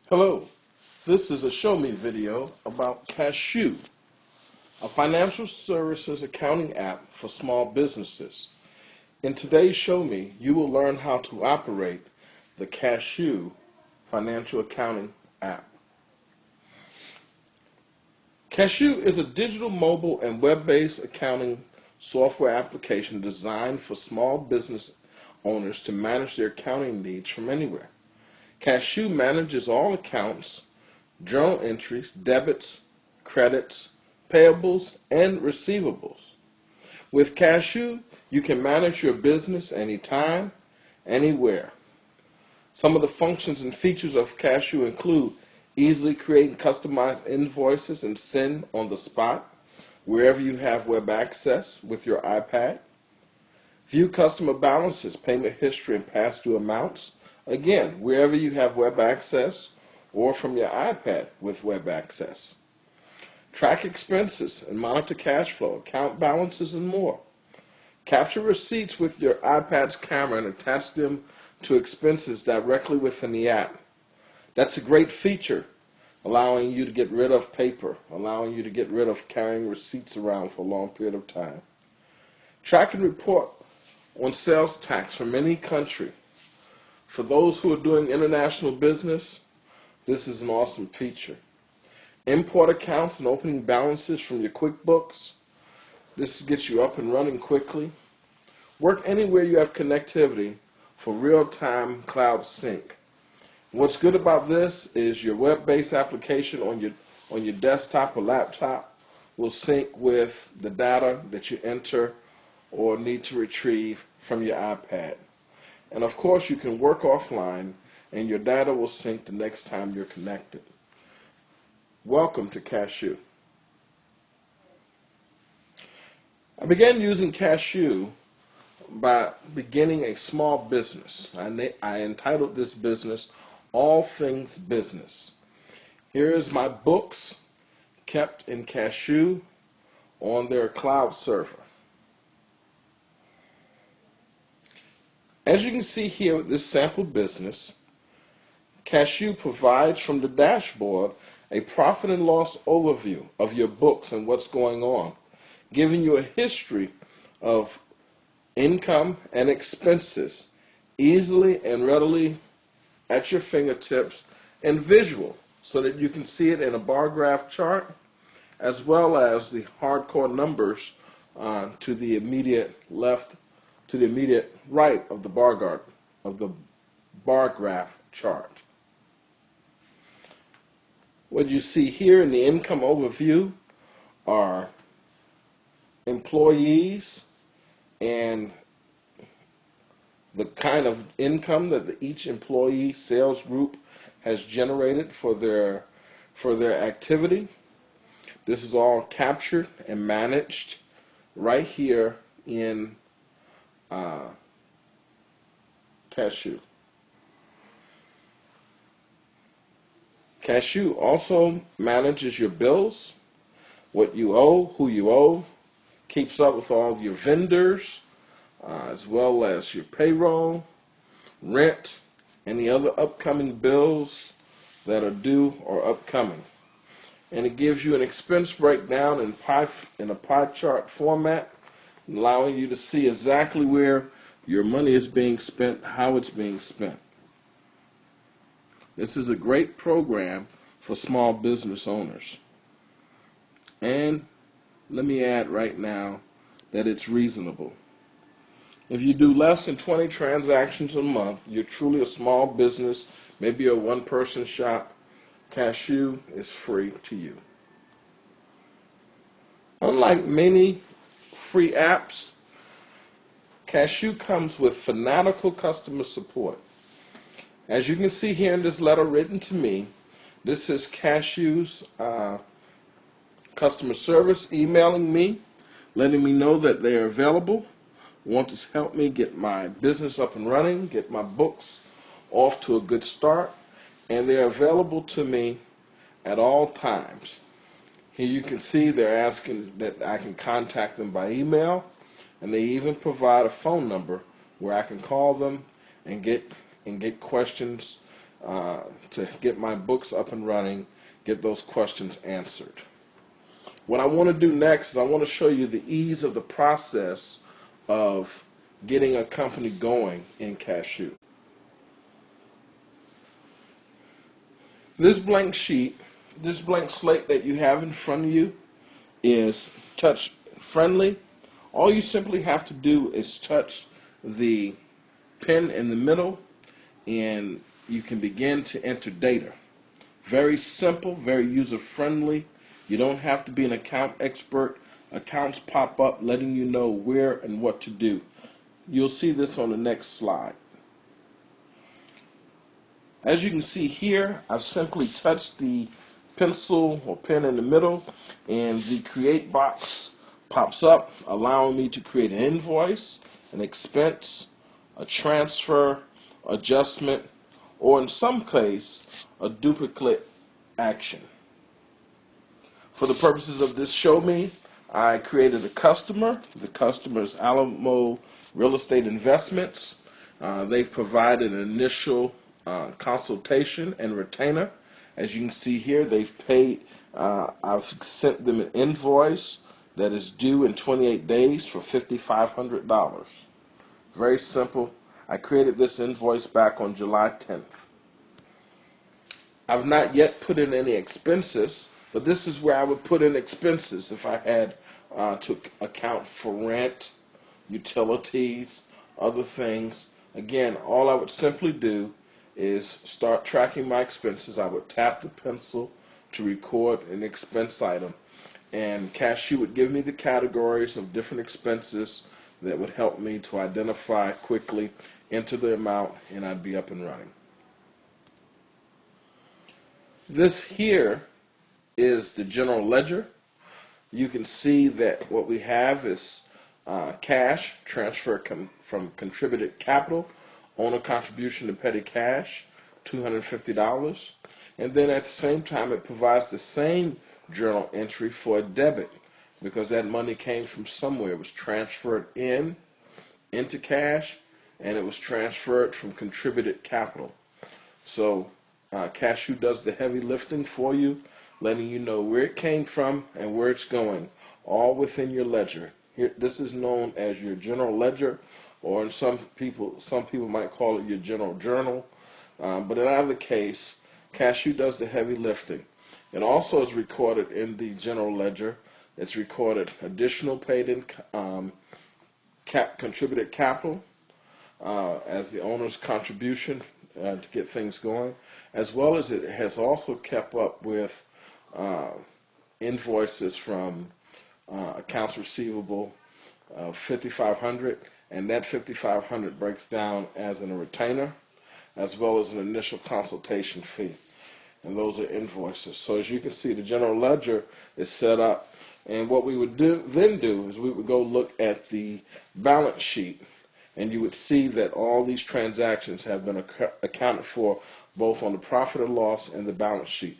Hello, this is a Show Me video about Kashoo, a financial services accounting app for small businesses. In today's Show Me, you will learn how to operate the Kashoo financial accounting app. Kashoo is a digital, mobile, and web-based accounting software application designed for small business owners to manage their accounting needs from anywhere. Kashoo manages all accounts, journal entries, debits, credits, payables, and receivables. With Kashoo, you can manage your business anytime, anywhere. Some of the functions and features of Kashoo include easily creating customized invoices and send on the spot, wherever you have web access with your iPad. View customer balances, payment history, and past due amounts, again, wherever you have web access or from your iPad with web access. Track expenses and monitor cash flow, account balances, and more. Capture receipts with your iPad's camera and attach them to expenses directly within the app. That's a great feature, allowing you to get rid of paper, allowing you to get rid of carrying receipts around for a long period of time. Track and report on sales tax from any country. For those who are doing international business, this is an awesome feature. Import accounts and opening balances from your QuickBooks. This gets you up and running quickly. Work anywhere you have connectivity for real-time cloud sync. What's good about this is your web-based application on your desktop or laptop will sync with the data that you enter or need to retrieve from your iPad. And of course, you can work offline and your data will sync the next time you're connected. Welcome to Kashoo. I began using Kashoo by beginning a small business. I entitled this business All Things Business. Here is my books kept in Kashoo on their cloud server. As you can see here with this sample business, Kashoo provides from the dashboard a profit and loss overview of your books and what's going on, giving you a history of income and expenses easily and readily at your fingertips and visual so that you can see it in a bar graph chart as well as the hardcore numbers to the immediate left, to the immediate right of the bar graph chart. What you see here in the income overview are employees and the kind of income that each employee sales group has generated for their activity. This is all captured and managed right here in Kashoo. Kashoo also manages your bills, what you owe, who you owe, keeps up with all your vendors, as well as your payroll, rent, any other upcoming bills that are due or upcoming. And it gives you an expense breakdown in a pie chart format, allowing you to see exactly where your money is being spent, how it's being spent. This is a great program for small business owners. And let me add right now that it's reasonable. If you do less than 20 transactions a month, you're truly a small business, maybe a one-person shop, Kashoo is free to you. Unlike many free apps, Kashoo comes with fanatical customer support. As you can see here in this letter written to me, this is Kashoo's customer service emailing me, letting me know that they are available, want to help me get my business up and running, get my books off to a good start, and they're available to me at all times. Here you can see they're asking that I can contact them by email, and they even provide a phone number where I can call them and get questions to get my books up and running, get those questions answered. What I want to do next is I want to show you the ease of the process of getting a company going in Kashoo. This blank sheet, this blank slate that you have in front of you is touch friendly. All you simply have to do is touch the pen in the middle and you can begin to enter data. Very simple, very user friendly. You don't have to be an account expert. Accounts pop up letting you know where and what to do. You'll see this on the next slide. As you can see here, I've simply touched the pencil or pen in the middle and the create box pops up, allowing me to create an invoice, an expense, a transfer, adjustment, or in some case, a duplicate action. For the purposes of this Show Me, I created a customer. The customer is Alamo Real Estate Investments. They've provided an initial consultation and retainer. As you can see here, they've paid. I've sent them an invoice that is due in 28 days for $5,500. Very simple. I created this invoice back on July 10th. I've not yet put in any expenses, but this is where I would put in expenses if I had to account for rent, utilities, other things. Again, all I would simply do is start tracking my expenses. I would tap the pencil to record an expense item, and Kashoo would give me the categories of different expenses that would help me to identify quickly, enter the amount, and I'd be up and running. This here is the general ledger. You can see that what we have is cash transfer from contributed capital, owner contribution to petty cash, $250. And then at the same time, it provides the same journal entry for a debit because that money came from somewhere. It was transferred into cash, and it was transferred from contributed capital. So Kashoo does the heavy lifting for you, letting you know where it came from and where it's going, all within your ledger. Here, this is known as your general ledger, or in some people might call it your general journal. But in either case, Kashoo does the heavy lifting. It also is recorded in the general ledger. It's recorded additional paid in contributed capital as the owner's contribution to get things going, as well as it has also kept up with invoices from accounts receivable of $5,500, and that $5,500 breaks down as in a retainer, as well as an initial consultation fee, and those are invoices. So as you can see, the general ledger is set up, and what we would then do is we would go look at the balance sheet, and you would see that all these transactions have been accounted for both on the profit and loss and the balance sheet.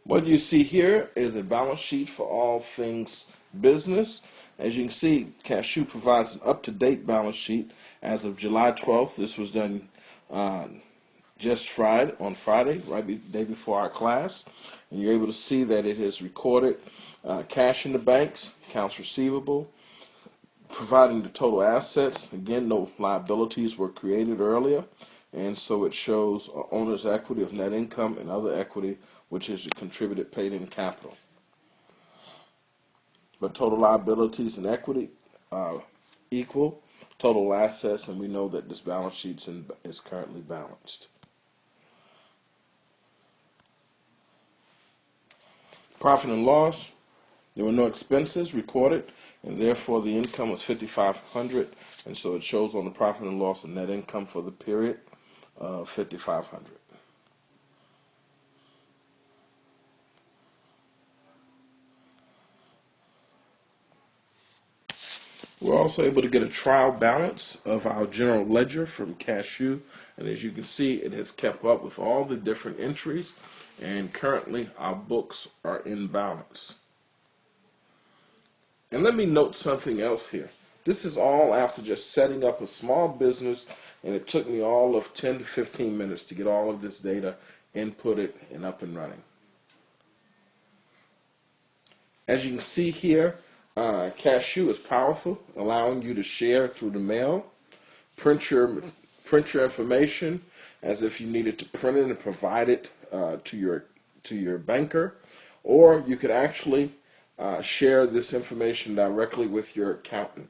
What you see here is a balance sheet for all things business. As you can see, Kashoo provides an up-to-date balance sheet as of July 12th. This was done just on Friday, right the day before our class. And you're able to see that it has recorded cash in the banks, accounts receivable, providing the total assets. Again, no liabilities were created earlier. And so it shows owner's equity of net income and other equity, which is the contributed paid in capital. But total liabilities and equity equal total assets, and we know that this balance sheet is currently balanced. Profit and loss, there were no expenses recorded, and therefore the income was $5,500, and so it shows on the profit and loss and net income for the period of $5,500. We're also able to get a trial balance of our general ledger from Kashoo, and as you can see, it has kept up with all the different entries, and currently our books are in balance. And let me note something else here. This is all after just setting up a small business and it took me all of 10 to 15 minutes to get all of this data inputted and up and running. As you can see here, Kashoo is powerful, allowing you to share through the mail, print your information as if you needed to print it and provide it to your banker, or you could actually share this information directly with your accountant.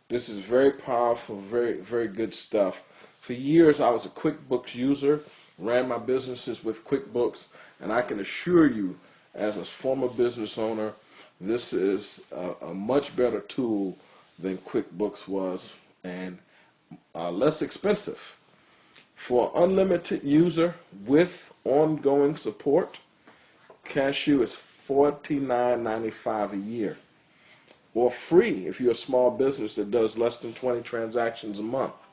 This is very powerful, very, very good stuff. For years, I was a QuickBooks user, ran my businesses with QuickBooks, and I can assure you, as a former business owner, this is a much better tool than QuickBooks was, and less expensive. For unlimited user with ongoing support, Kashoo is $49.95 a year, or free if you're a small business that does less than 20 transactions a month.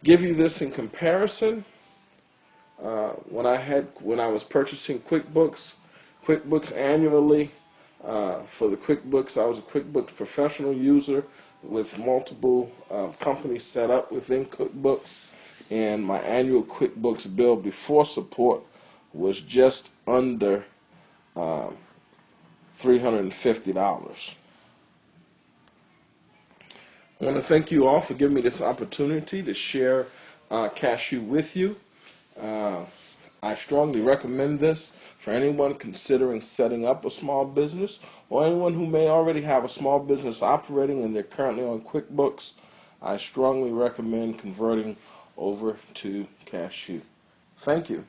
Give you this in comparison. When I was purchasing QuickBooks annually, for the QuickBooks, I was a QuickBooks professional user with multiple companies set up within QuickBooks, and my annual QuickBooks bill before support was just under $350. I want to thank you all for giving me this opportunity to share Kashoo with you. I strongly recommend this for anyone considering setting up a small business, or anyone who may already have a small business operating and they're currently on QuickBooks. I strongly recommend converting over to Kashoo. Thank you.